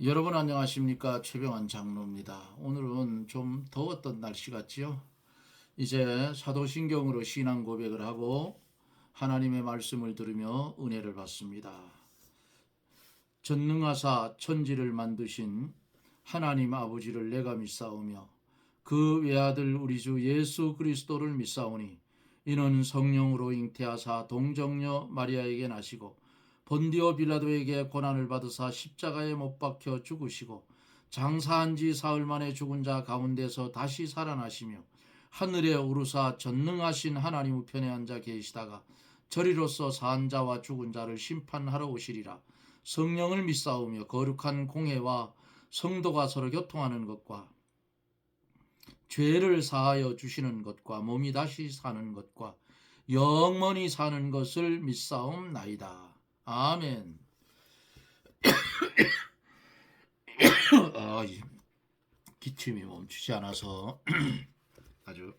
여러분 안녕하십니까? 최병환 장로입니다. 오늘은 좀 더웠던 날씨 같지요? 이제 사도신경으로 신앙 고백을 하고 하나님의 말씀을 들으며 은혜를 받습니다. 전능하사 천지를 만드신 하나님 아버지를 내가 믿사오며 그 외아들 우리 주 예수 그리스도를 믿사오니 이는 성령으로 잉태하사 동정녀 마리아에게 나시고 본디오 빌라도에게 고난을 받으사 십자가에 못 박혀 죽으시고 장사한 지 사흘 만에 죽은 자 가운데서 다시 살아나시며 하늘에 오르사 전능하신 하나님 우편에 앉아 계시다가 저리로서 산 자와 죽은 자를 심판하러 오시리라. 성령을 믿사오며 거룩한 공회와 성도가 서로 교통하는 것과 죄를 사하여 주시는 것과 몸이 다시 사는 것과 영원히 사는 것을 믿사옵나이다. 아멘. 기침이 멈추지 않아서 아주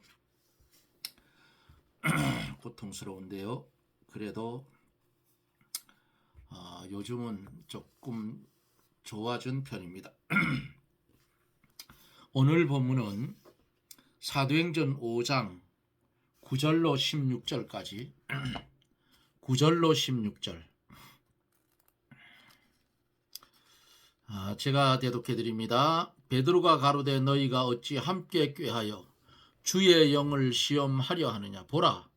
고통스러운데요. 그래도 요즘은 조금 좋아진 편입니다. 오늘 본문은 사도행전 5장 9절로 16절까지 9절로 16절 제가 대독해 드립니다. 베드로가 가로되 너희가 어찌 함께 꾀하여 주의 영을 시험하려 하느냐. 보라,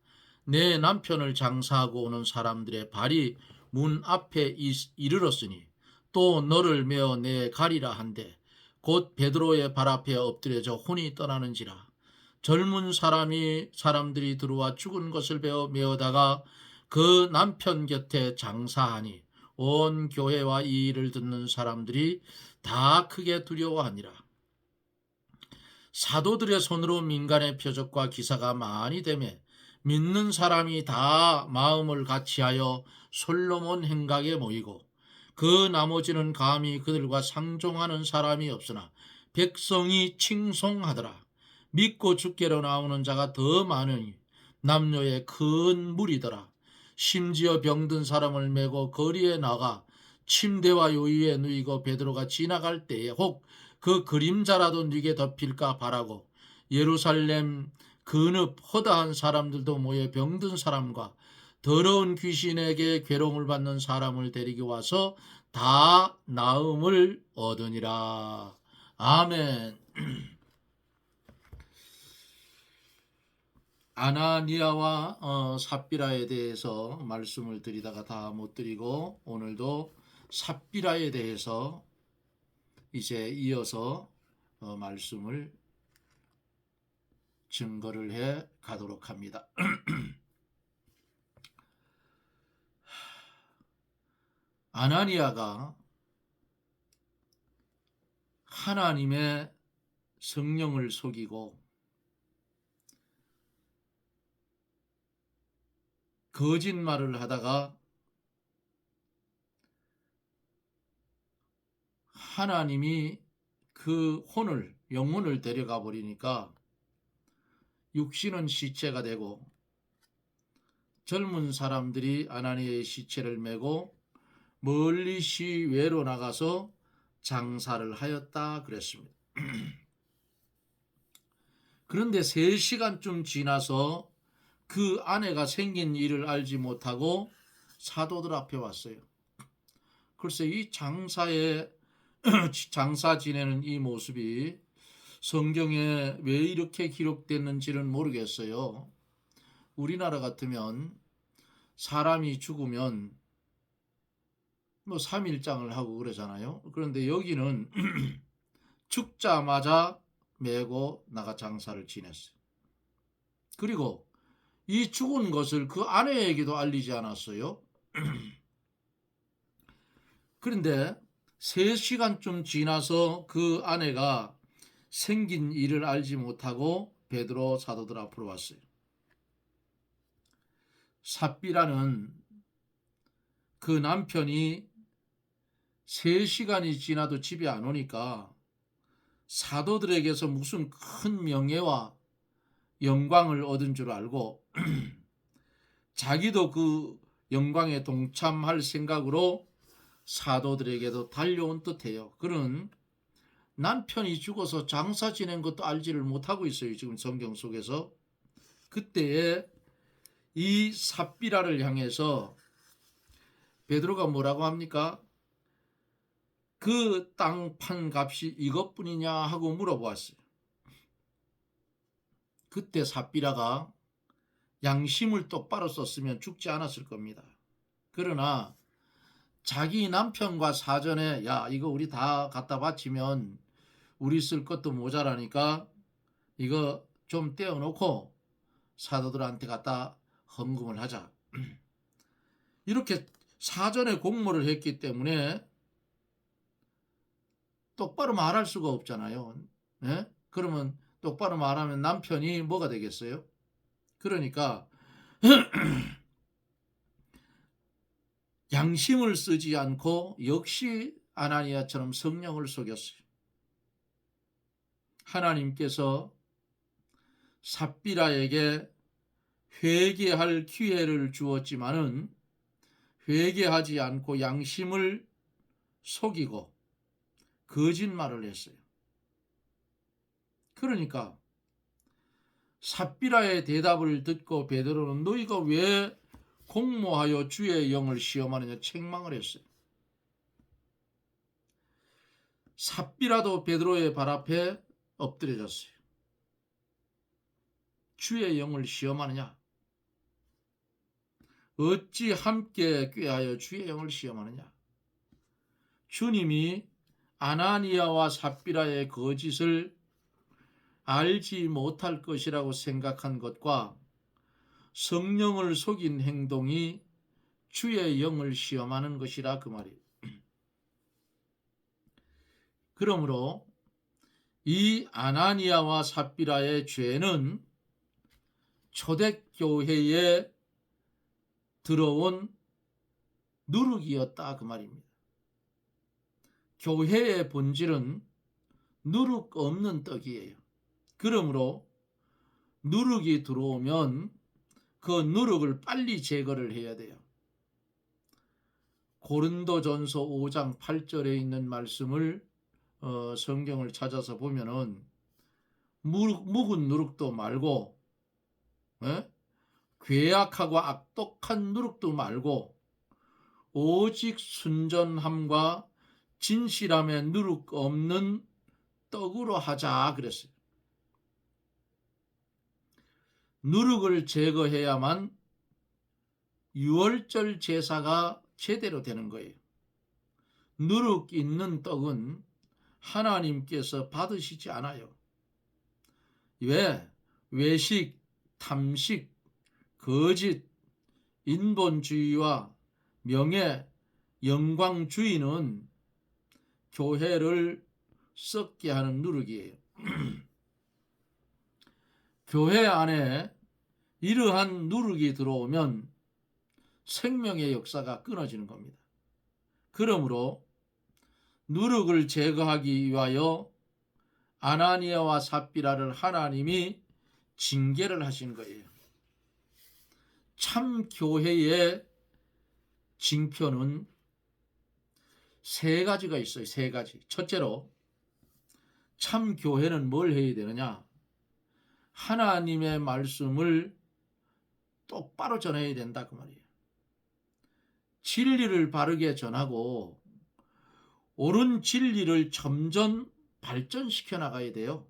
내 남편을 장사하고 오는 사람들의 발이 문 앞에 이르렀으니 또 너를 메어 내 가리라 한데 곧 베드로의 발 앞에 엎드려져 혼이 떠나는지라. 젊은 사람들이 들어와 죽은 것을 메어다가 그 남편 곁에 장사하니 온 교회와 이 일을 듣는 사람들이 다 크게 두려워하니라. 사도들의 손으로 민간의 표적과 기사가 많이 되매 믿는 사람이 다 마음을 같이하여 솔로몬 행각에 모이고 그 나머지는 감히 그들과 상종하는 사람이 없으나 백성이 칭송하더라. 믿고 주께로 나오는 자가 더 많으니 남녀의 큰 무리더라. 심지어 병든 사람을 메고 거리에 나가 침대와 요위에 누이고 베드로가 지나갈 때에 혹 그 그림자라도 네게 덮일까 바라고 예루살렘 근읍 허다한 사람들도 모여 병든 사람과 더러운 귀신에게 괴로움을 받는 사람을 데리고 와서 다 나음을 얻으니라. 아멘. 아나니아와 삽비라에 대해서 말씀을 드리다가 다 못 드리고 오늘도 삽비라에 대해서 이제 이어서 말씀을 증거를 해 가도록 합니다. 아나니아가 하나님의 성령을 속이고 거짓말을 하다가 하나님이 그 영혼을 데려가 버리니까 육신은 시체가 되고 젊은 사람들이 아나니아의 시체를 메고 멀리시 외로 나가서 장사를 하였다 그랬습니다. 그런데 3시간쯤 지나서 그 아내가 생긴 일을 알지 못하고 사도들 앞에 왔어요. 글쎄 이 장사 지내는 이 모습이 성경에 왜 이렇게 기록됐는지는 모르겠어요. 우리나라 같으면 사람이 죽으면 3일장을 하고 그러잖아요. 그런데 여기는 죽자마자 메고 나가 장사를 지냈어요. 그리고 이 죽은 것을 그 아내에게도 알리지 않았어요. 그런데 3시간쯤 지나서 그 아내가 생긴 일을 알지 못하고 베드로 사도들 앞으로 왔어요. 삽비라는 그 남편이 3시간이 지나도 집에 안 오니까 사도들에게서 무슨 큰 명예와 영광을 얻은 줄 알고 자기도 그 영광에 동참할 생각으로 사도들에게도 달려온 듯해요. 그는 남편이 죽어서 장사 지낸 것도 알지를 못하고 있어요. 지금 성경 속에서. 그때에 이 삽비라를 향해서 베드로가 뭐라고 합니까? 그 땅 판 값이 이것뿐이냐 하고 물어보았어요. 그때 삽비라가 양심을 똑바로 썼으면 죽지 않았을 겁니다. 그러나 자기 남편과 사전에 야 이거 우리 다 갖다 바치면 우리 쓸 것도 모자라니까 이거 좀 떼어놓고 사도들한테 갖다 헌금을 하자. 이렇게 사전에 공모를 했기 때문에 똑바로 말할 수가 없잖아요. 네? 그러면 똑바로 말하면 남편이 뭐가 되겠어요? 그러니까 양심을 쓰지 않고 역시 아나니아처럼 성령을 속였어요. 하나님께서 삽비라에게 회개할 기회를 주었지만은 회개하지 않고 양심을 속이고 거짓말을 했어요. 그러니까 삽비라의 대답을 듣고 베드로는 너희가 왜 공모하여 주의 영을 시험하느냐 책망을 했어요. 삽비라도 베드로의 발 앞에 엎드려졌어요. 주의 영을 시험하느냐? 어찌 함께 꾀하여 주의 영을 시험하느냐? 주님이 아나니아와 삽비라의 거짓을 알지 못할 것이라고 생각한 것과 성령을 속인 행동이 주의 영을 시험하는 것이라 그 말이에요. 그러므로 이 아나니아와 삽비라의 죄는 초대교회에 들어온 누룩이었다 그 말입니다. 교회의 본질은 누룩 없는 떡이에요. 그러므로 누룩이 들어오면 그 누룩을 빨리 제거를 해야 돼요. 고린도전서 5장 8절에 있는 말씀을 성경을 찾아서 보면은 묵은 누룩도 말고 괴악하고 악독한 누룩도 말고 오직 순전함과 진실함에 누룩 없는 떡으로 하자 그랬어요. 누룩을 제거해야만 유월절 제사가 제대로 되는 거예요. 누룩 있는 떡은 하나님께서 받으시지 않아요. 왜? 외식, 탐식, 거짓, 인본주의와 명예, 영광주의는 교회를 썩게 하는 누룩이에요. 교회 안에 이러한 누룩이 들어오면 생명의 역사가 끊어지는 겁니다. 그러므로 누룩을 제거하기 위하여 아나니아와 삽비라를 하나님이 징계를 하신 거예요. 참 교회의 징표는 세 가지가 있어요. 세 가지. 첫째로 참 교회는 뭘 해야 되느냐? 하나님의 말씀을 똑바로 전해야 된다 그 말이에요. 진리를 바르게 전하고 옳은 진리를 점점 발전시켜 나가야 돼요.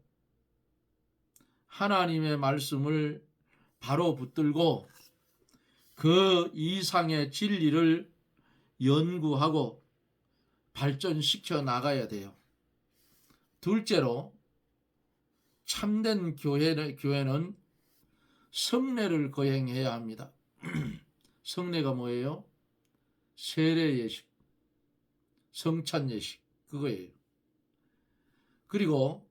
하나님의 말씀을 바로 붙들고 그 이상의 진리를 연구하고 발전시켜 나가야 돼요. 둘째로 참된 교회는 성례를 거행해야 합니다. 성례가 뭐예요? 세례 예식, 성찬 예식 그거예요. 그리고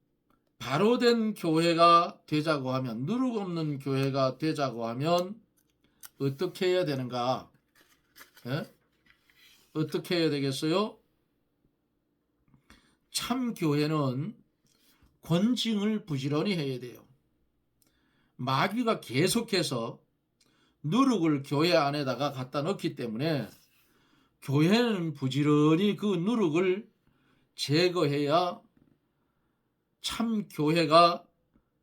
바로된 교회가 되자고 하면 누룩 없는 교회가 되자고 하면 어떻게 해야 되는가? 어떻게 해야 되겠어요? 참 교회는 권징을 부지런히 해야 돼요. 마귀가 계속해서 누룩을 교회 안에다가 갖다 넣기 때문에 교회는 부지런히 그 누룩을 제거해야 참 교회가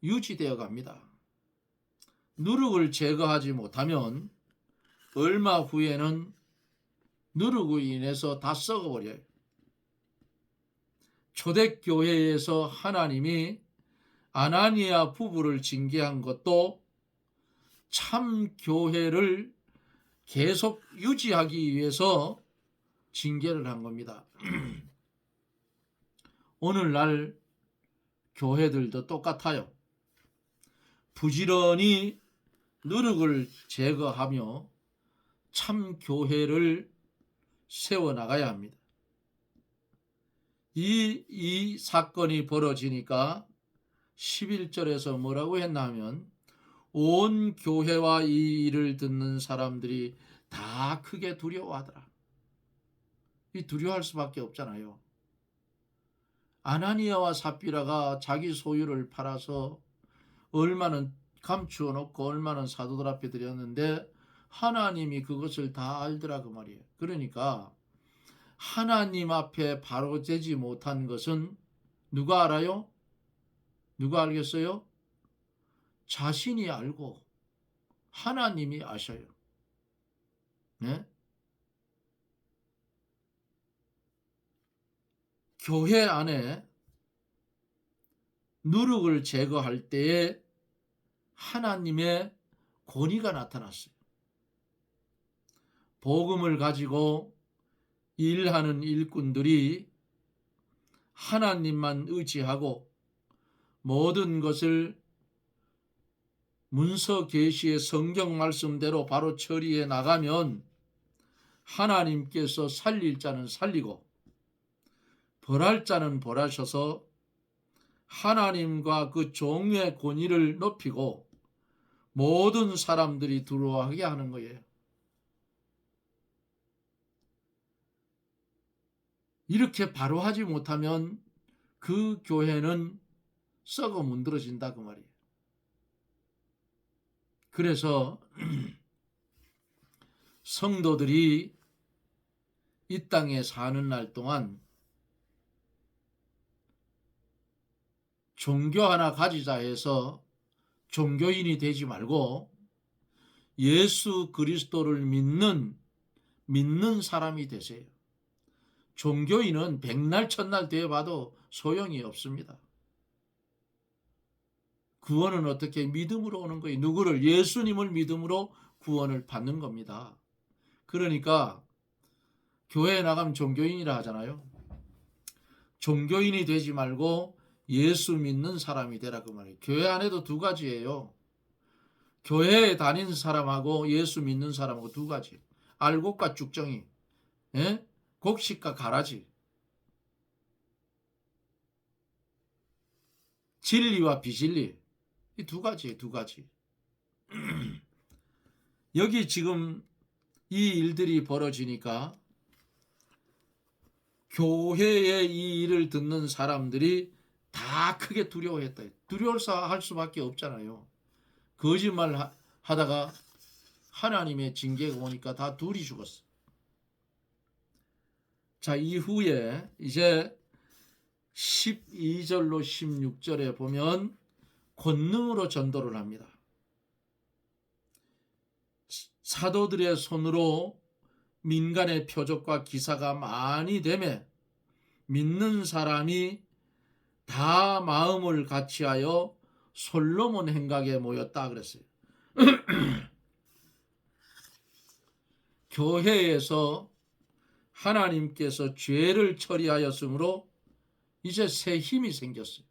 유지되어 갑니다. 누룩을 제거하지 못하면 얼마 후에는 누룩으로 인해서 다 썩어버려요. 초대교회에서 하나님이 아나니아 부부를 징계한 것도 참 교회를 계속 유지하기 위해서 징계를 한 겁니다. 오늘날 교회들도 똑같아요. 부지런히 누룩을 제거하며 참 교회를 세워나가야 합니다. 이 사건이 벌어지니까 11절에서 뭐라고 했나 하면 온 교회와 이 일을 듣는 사람들이 다 크게 두려워하더라. 이 두려워할 수밖에 없잖아요. 아나니아와 삽비라가 자기 소유를 팔아서 얼마는 감추어 놓고 얼마는 사도들 앞에 드렸는데 하나님이 그것을 다 알더라 그 말이에요. 그러니까 하나님 앞에 바로 되지 못한 것은 누가 알아요? 누가 알겠어요? 자신이 알고 하나님이 아셔요. 네? 교회 안에 누룩을 제거할 때에 하나님의 권위가 나타났어요. 복음을 가지고 일하는 일꾼들이 하나님만 의지하고 모든 것을 문서 계시의 성경 말씀대로 바로 처리해 나가면 하나님께서 살릴 자는 살리고 벌할 자는 벌하셔서 하나님과 그 종의 권위를 높이고 모든 사람들이 두려워하게 하는 거예요. 이렇게 바로 하지 못하면 그 교회는 썩어 문드러진다 그 말이에요. 그래서 성도들이 이 땅에 사는 날 동안 종교 하나 가지자 해서 종교인이 되지 말고 예수 그리스도를 믿는 사람이 되세요. 종교인은 백날 천날 되어봐도 소용이 없습니다. 구원은 어떻게 믿음으로 오는 거예요. 누구를? 예수님을 믿음으로 구원을 받는 겁니다. 그러니까 교회에 나가면 종교인이라 하잖아요. 종교인이 되지 말고 예수 믿는 사람이 되라 그 말이에요. 교회 안에도 두 가지예요. 교회에 다니는 사람하고 예수 믿는 사람하고 두 가지. 알곡과 쭉정이, 예? 곡식과 가라지. 진리와 비진리. 이 두 가지예요, 두 가지. 여기 지금 이 일들이 벌어지니까 교회의 이 일을 듣는 사람들이 다 크게 두려워했다. 두려워할 수밖에 없잖아요. 거짓말 하다가 하나님의 징계가 오니까 다 둘이 죽었어. 자, 이후에 이제 12절로 16절에 보면 권능으로 전도를 합니다. 사도들의 손으로 민간의 표적과 기사가 많이 되매 믿는 사람이 다 마음을 같이하여 솔로몬 행각에 모였다 그랬어요. 교회에서 하나님께서 죄를 처리하였으므로 이제 새 힘이 생겼어요.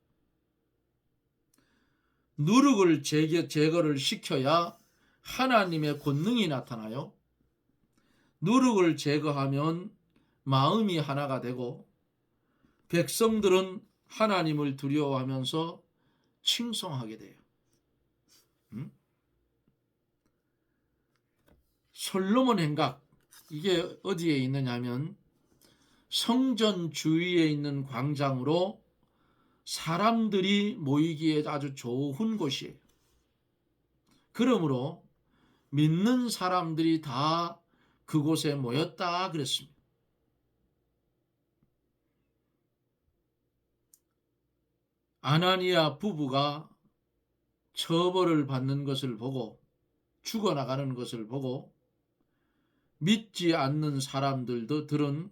누룩을 제거를 시켜야 하나님의 권능이 나타나요. 누룩을 제거하면 마음이 하나가 되고 백성들은 하나님을 두려워하면서 칭송하게 돼요. 솔로몬 행각, 이게 어디에 있느냐면 성전 주위에 있는 광장으로 사람들이 모이기에 아주 좋은 곳이에요. 그러므로 믿는 사람들이 다 그곳에 모였다 그랬습니다. 아나니아 부부가 처벌을 받는 것을 보고 죽어나가는 것을 보고 믿지 않는 사람들은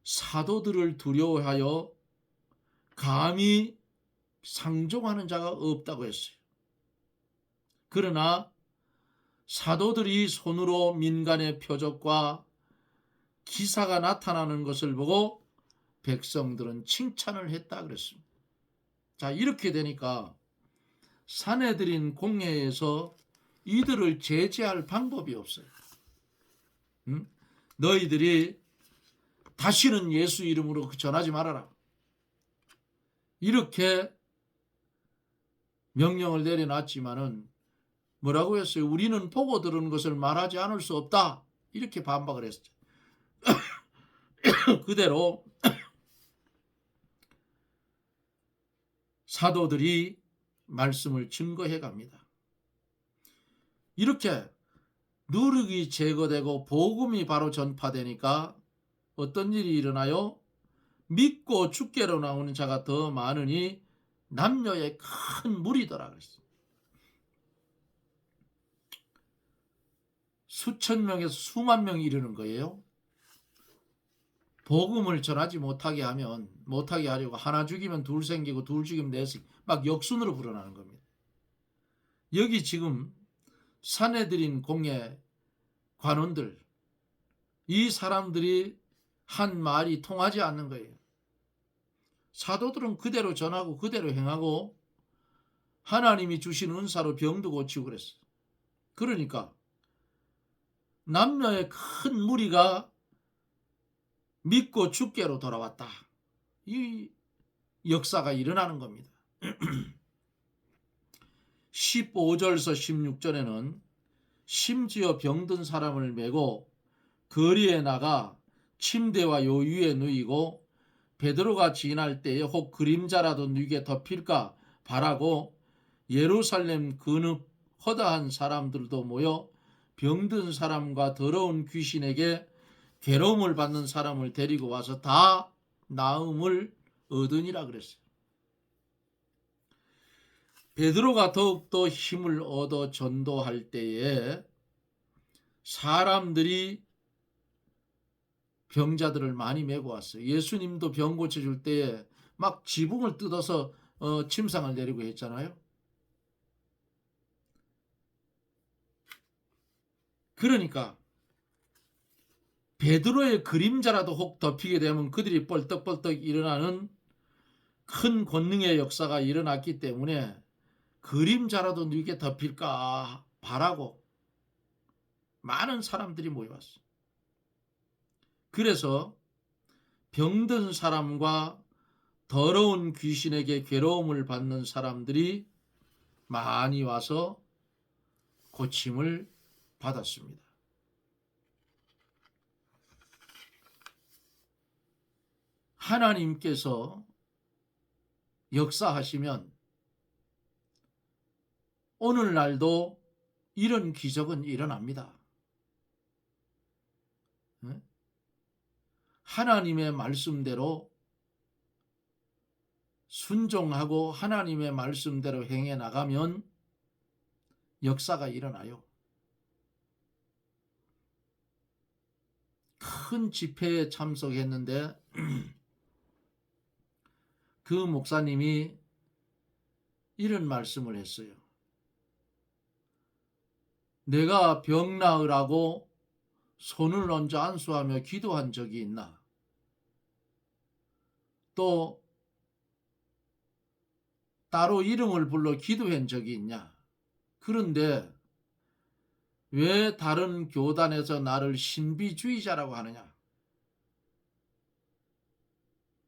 사도들을 두려워하여 감히 상종하는 자가 없다고 했어요. 그러나 사도들이 손으로 민간의 표적과 기사가 나타나는 것을 보고 백성들은 칭찬을 했다 그랬습니다. 자, 이렇게 되니까 사내들인 공회에서 이들을 제재할 방법이 없어요. 너희들이 다시는 예수 이름으로 전하지 말아라. 이렇게 명령을 내려놨지만은 뭐라고 했어요? 우리는 보고 들은 것을 말하지 않을 수 없다. 이렇게 반박을 했죠. 그대로 사도들이 말씀을 증거해 갑니다. 이렇게 누룩이 제거되고 복음이 바로 전파되니까 어떤 일이 일어나요? 믿고 주께로 나오는 자가 더 많으니 남녀의 큰 무리더라 그랬어요. 수천 명에서 수만 명이 이르는 거예요. 복음을 전하지 못하게 하려고 하나 죽이면 둘 생기고 둘 죽이면 넷 생기고 막 역순으로 불어나는 겁니다. 여기 지금 사내들인 공회 관원들, 이 사람들이 한 말이 통하지 않는 거예요. 사도들은 그대로 전하고 그대로 행하고 하나님이 주신 은사로 병도 고치고 그랬어요. 그러니까 남녀의 큰 무리가 믿고 주께로 돌아왔다. 이 역사가 일어나는 겁니다. 15절에서 16절에는 심지어 병든 사람을 메고 거리에 나가 침대와 요 위에 누이고 베드로가 지날 때에 혹 그림자라도 누게 덮일까 바라고 예루살렘 근읍 허다한 사람들도 모여 병든 사람과 더러운 귀신에게 괴로움을 받는 사람을 데리고 와서 다 나음을 얻으니라 그랬어요. 베드로가 더욱더 힘을 얻어 전도할 때에 사람들이 병자들을 많이 메고 왔어요. 예수님도 병 고쳐줄 때에 막 지붕을 뜯어서 침상을 내리고 했잖아요. 그러니까 베드로의 그림자라도 혹 덮이게 되면 그들이 뻘떡뻘떡 일어나는 큰 권능의 역사가 일어났기 때문에 그림자라도 누게 덮일까 바라고 많은 사람들이 모여왔어요. 그래서 병든 사람과 더러운 귀신에게 괴로움을 받는 사람들이 많이 와서 고침을 받았습니다. 하나님께서 역사하시면 오늘날도 이런 기적은 일어납니다. 하나님의 말씀대로 순종하고 하나님의 말씀대로 행해 나가면 역사가 일어나요. 큰 집회에 참석했는데 그 목사님이 이런 말씀을 했어요. 내가 병 나으라고 손을 얹어 안수하며 기도한 적이 있나? 또 따로 이름을 불러 기도한 적이 있냐? 그런데 왜 다른 교단에서 나를 신비주의자라고 하느냐?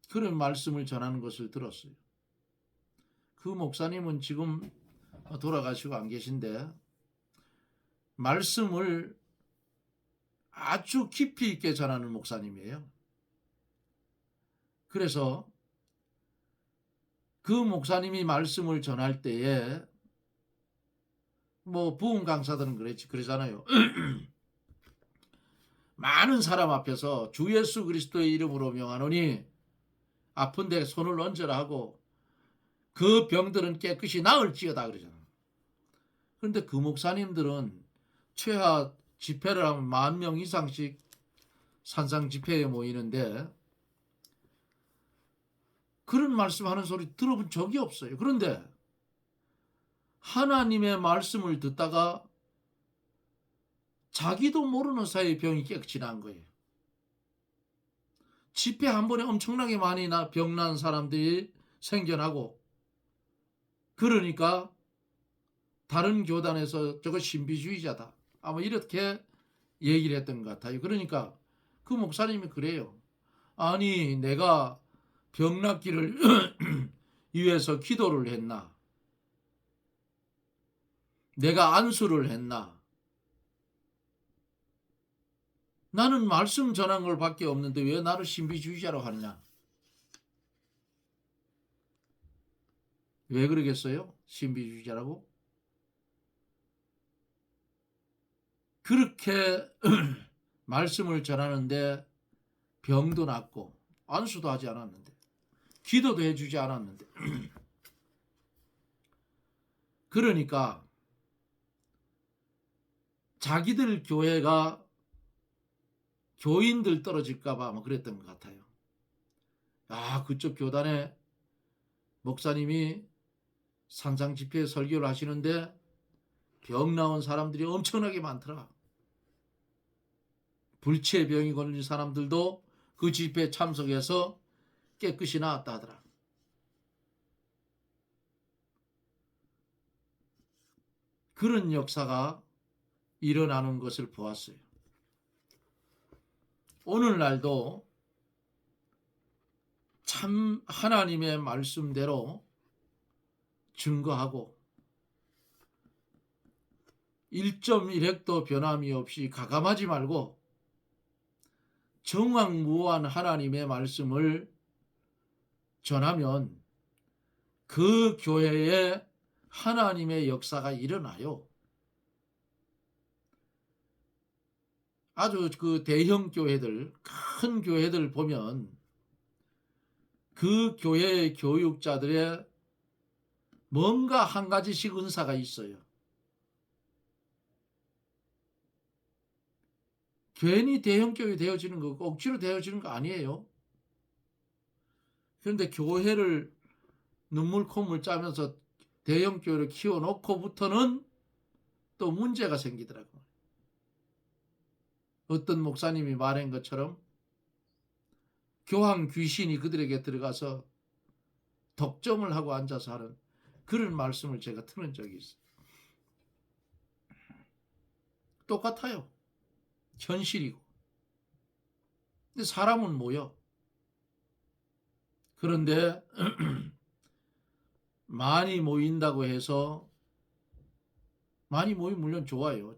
그런 말씀을 전하는 것을 들었어요. 그 목사님은 지금 돌아가시고 안 계신데 말씀을 아주 깊이 있게 전하는 목사님이에요. 그래서 그 목사님이 말씀을 전할 때에 부흥 강사들은 그러잖아요. 많은 사람 앞에서 주 예수 그리스도의 이름으로 명하노니 아픈데 손을 얹으라 하고 그 병들은 깨끗이 나을지어다 그러잖아. 그런데 그 목사님들은 최하 집회를 하면 10,000명 이상씩 산상 집회에 모이는데 그런 말씀하는 소리 들어본 적이 없어요. 그런데 하나님의 말씀을 듣다가 자기도 모르는 사이에 병이 깨끗이 난 거예요. 집회 한 번에 엄청나게 많이 병난 사람들이 생겨나고, 그러니까 다른 교단에서 저거 신비주의자다, 아마 이렇게 얘기를 했던 것 같아요. 그러니까 그 목사님이 그래요. 아니, 내가 병 낫기를 위해서 기도를 했나? 내가 안수를 했나? 나는 말씀 전한 걸 밖에 없는데 왜 나를 신비주의자라고 하느냐? 왜 그러겠어요? 신비주의자라고? 그렇게 말씀을 전하는데 병도 낫고 안수도 하지 않았는데, 기도도 해주지 않았는데 그러니까 자기들 교회가 교인들 떨어질까 봐 뭐 그랬던 것 같아요. 아, 그쪽 교단에 목사님이 산상 집회 설교를 하시는데 병 나온 사람들이 엄청나게 많더라. 불치병이 걸린 사람들도 그 집회에 참석해서 깨끗이 나았다 하더라. 그런 역사가 일어나는 것을 보았어요. 오늘날도 참 하나님의 말씀대로 증거하고 1.1획도 변함이 없이 가감하지 말고 정확무한 하나님의 말씀을 전하면 그 교회에 하나님의 역사가 일어나요. 아주 그 대형 교회들, 큰 교회들 보면 그 교회의 교육자들의 뭔가 한 가지씩 은사가 있어요. 괜히 대형 교회 되어지는 거, 억지로 되어지는 거 아니에요. 그런데 교회를 눈물 콧물 짜면서 대형 교회를 키워놓고부터는 또 문제가 생기더라고요. 어떤 목사님이 말한 것처럼 교황 귀신이 그들에게 들어가서 독점을 하고 앉아서 하는 그런 말씀을 제가 들은 적이 있어요. 똑같아요. 현실이고. 근데 사람은 뭐요? 그런데 많이 모인다고 해서, 많이 모이면 물론 좋아요.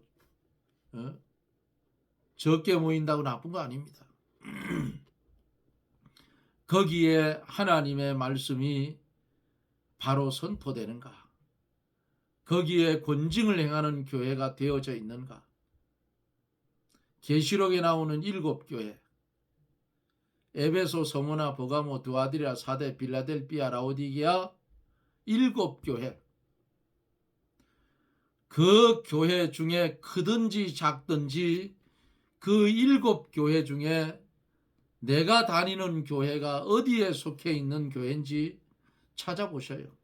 적게 모인다고 나쁜 거 아닙니다. 거기에 하나님의 말씀이 바로 선포되는가? 거기에 권징을 행하는 교회가 되어져 있는가? 계시록에 나오는 7교회, 에베소, 서모나, 버가모, 두아디라, 사데, 빌라델비아, 라오디게아 7교회, 그 교회 중에 크든지 작든지 그 7교회 중에 내가 다니는 교회가 어디에 속해 있는 교회인지 찾아보셔요.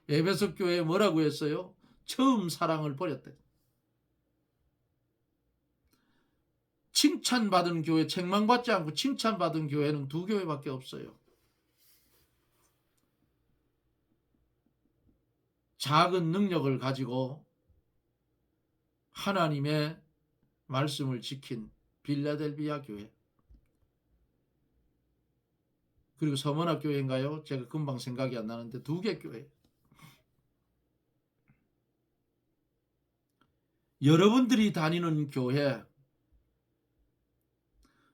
에베소 교회에 뭐라고 했어요? 처음 사랑을 버렸다. 칭찬받은 교회, 책망받지 않고 칭찬받은 교회는 2교회밖에 없어요. 작은 능력을 가지고 하나님의 말씀을 지킨 빌라델비아 교회, 그리고 서머나 교회인가요? 제가 금방 생각이 안 나는데 2개 교회. 여러분들이 다니는 교회,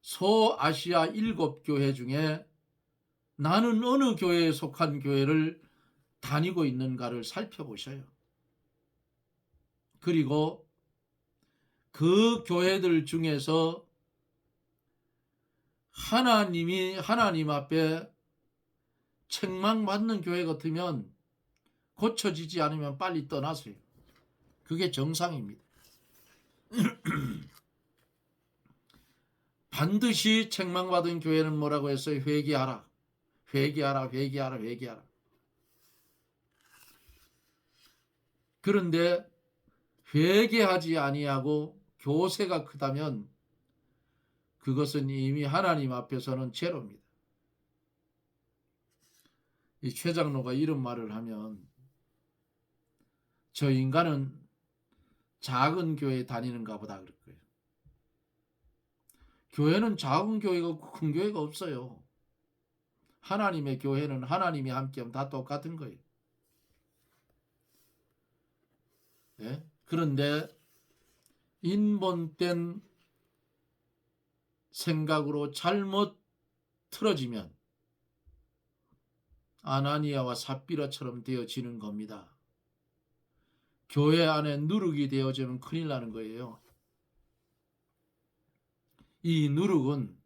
소아시아 7교회 중에 나는 어느 교회에 속한 교회를 다니고 있는가를 살펴보셔요. 그리고 그 교회들 중에서 하나님 앞에 책망받는 교회 같으면 고쳐지지 않으면 빨리 떠나세요. 그게 정상입니다. 반드시 책망받은 교회는 뭐라고 했어요? 회개하라. 회개하라. 회개하라. 회개하라. 그런데 회개하지 아니하고 교세가 크다면 그것은 이미 하나님 앞에서는 죄로입니다. 이 최 장로가 이런 말을 하면 저 인간은 작은 교회에 다니는가 보다 그럴 거예요. 교회는 작은 교회가 없고 큰 교회가 없어요. 하나님의 교회는 하나님이 함께하면 다 똑같은 거예요. 예? 그런데 인본된 생각으로 잘못 틀어지면 아나니아와 삽비라처럼 되어지는 겁니다. 교회 안에 누룩이 되어지면 큰일 나는 거예요. 이 누룩은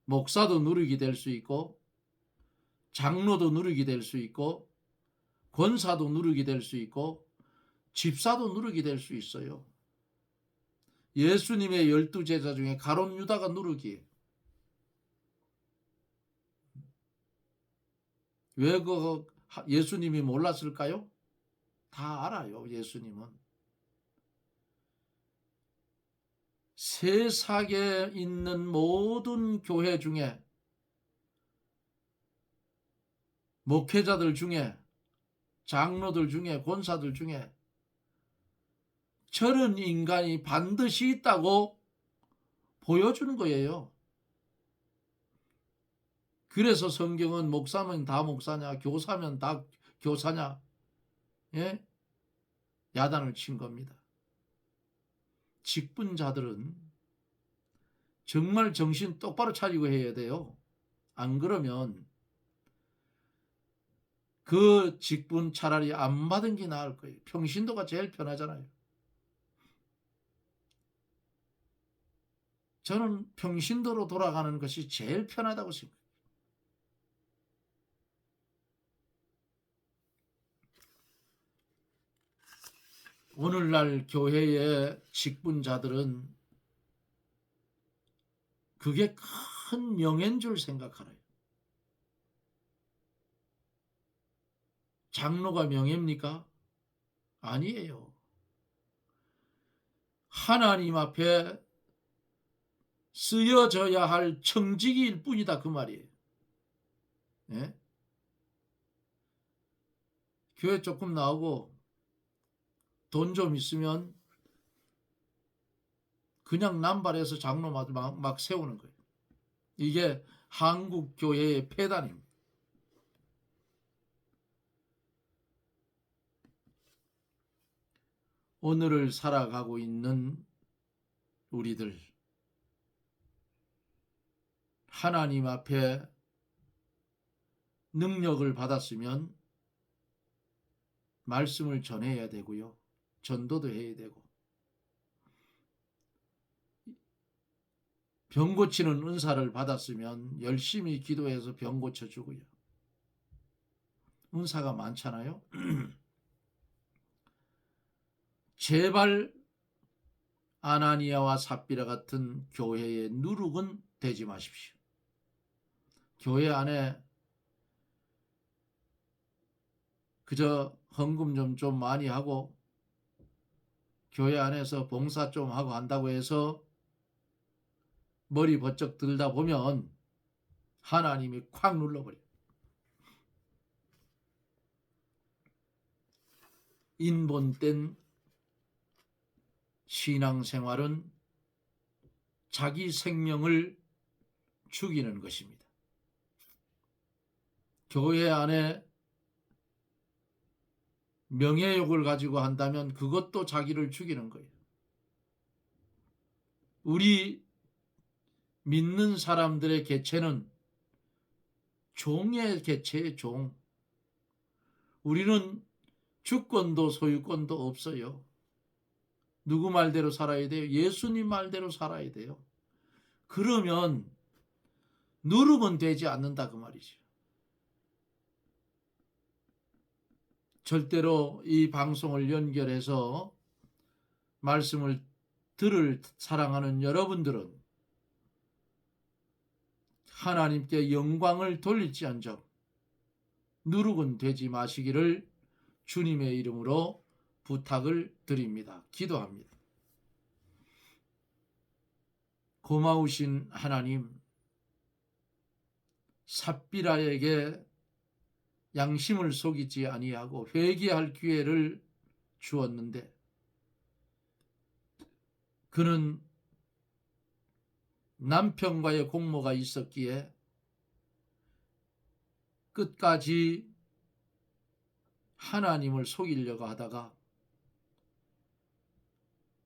목사도 누룩이 될 수 있고 장로도 누룩이 될 수 있고 권사도 누룩이 될 수 있고 집사도 누룩이 될 수 있어요. 예수님의 12제자 중에 가룟 유다가 누룩이에요. 왜 예수님이 몰랐을까요? 다 알아요. 예수님은. 세상에 있는 모든 교회 중에 목회자들 중에 장로들 중에 권사들 중에 저런 인간이 반드시 있다고 보여주는 거예요. 그래서 성경은 목사면 다 목사냐, 교사면 다 교사냐, 예? 야단을 친 겁니다. 직분자들은 정말 정신 똑바로 차리고 해야 돼요. 안 그러면 그 직분 차라리 안 받은 게 나을 거예요. 평신도가 제일 편하잖아요. 저는 평신도로 돌아가는 것이 제일 편하다고 생각해요. 오늘날 교회의 직분자들은 그게 큰 명예인 줄 생각하래요. 장로가 명예입니까? 아니에요. 하나님 앞에 쓰여져야 할 청지기일 뿐이다 그 말이에요. 예? 교회 조금 나오고 돈 좀 있으면 그냥 남발해서 장로 막 세우는 거예요. 이게 한국 교회의 폐단입니다. 오늘을 살아가고 있는 우리들, 하나님 앞에 능력을 받았으면 말씀을 전해야 되고요. 전도도 해야 되고, 병 고치는 은사를 받았으면 열심히 기도해서 병 고쳐주고요. 은사가 많잖아요. 제발 아나니아와 삽비라 같은 교회의 누룩은 되지 마십시오. 교회 안에 그저 헌금 좀 많이 하고 교회 안에서 봉사 좀 하고 한다고 해서 머리 번쩍 들다 보면 하나님이 콱 눌러버려요. 인본된 신앙생활은 자기 생명을 죽이는 것입니다. 교회 안에 명예욕을 가지고 한다면 그것도 자기를 죽이는 거예요. 우리 믿는 사람들의 개체는 종의 개체의 종. 우리는 주권도 소유권도 없어요. 누구 말대로 살아야 돼요? 예수님 말대로 살아야 돼요. 그러면 누르면 되지 않는다 그 말이죠. 절대로 이 방송을 연결해서 말씀을 들을 사랑하는 여러분들은 하나님께 영광을 돌릴지언정 누룩은 되지 마시기를 주님의 이름으로 부탁을 드립니다. 기도합니다. 고마우신 하나님, 삽비라에게 양심을 속이지 아니하고 회개할 기회를 주었는데 그는 남편과의 공모가 있었기에 끝까지 하나님을 속이려고 하다가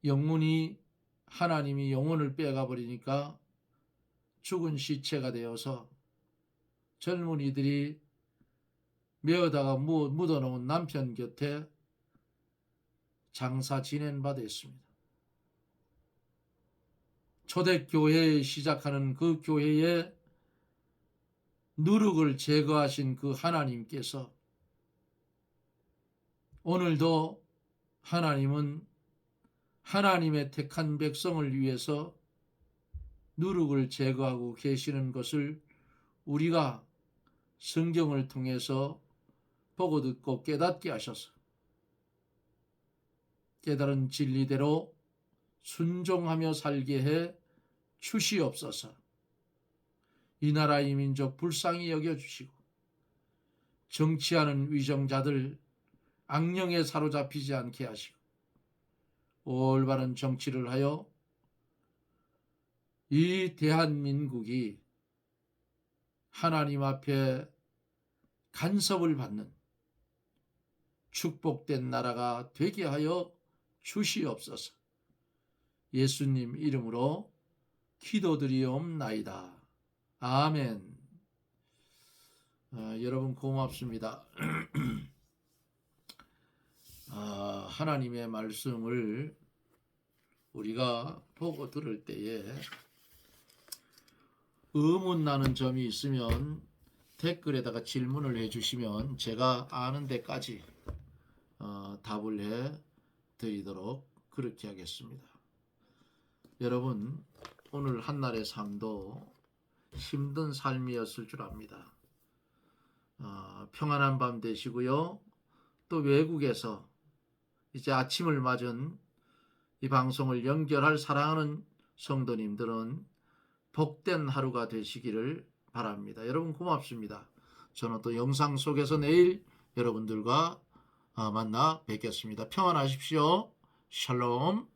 영문이 하나님이 영혼을 빼가 버리니까 죽은 시체가 되어서 젊은이들이 메어다가 묻어놓은 남편 곁에 장사 지낸 바 됐습니다. 초대교회에 시작하는 그 교회에 누룩을 제거하신 그 하나님께서 오늘도 하나님은 하나님의 택한 백성을 위해서 누룩을 제거하고 계시는 것을 우리가 성경을 통해서 보고 듣고 깨닫게 하셔서 깨달은 진리대로 순종하며 살게 해 주시옵소서. 이 나라 이 민족 불쌍히 여겨주시고 정치하는 위정자들 악령에 사로잡히지 않게 하시고 올바른 정치를 하여 이 대한민국이 하나님 앞에 간섭을 받는 축복된 나라가 되게 하여 주시옵소서. 예수님 이름으로 기도드리옵나이다. 아멘. 여러분 고맙습니다. 하나님의 말씀을 우리가 보고 들을 때에 의문나는 점이 있으면 댓글에다가 질문을 해주시면 제가 아는 데까지 답을 해 드리도록 그렇게 하겠습니다. 여러분 오늘 한날의 삶도 힘든 삶이었을 줄 압니다. 평안한 밤 되시고요. 또 외국에서 이제 아침을 맞은 이 방송을 연결할 사랑하는 성도님들은 복된 하루가 되시기를 바랍니다. 여러분 고맙습니다. 저는 또 영상 속에서 내일 여러분들과 만나 뵙겠습니다. 평안하십시오. 샬롬.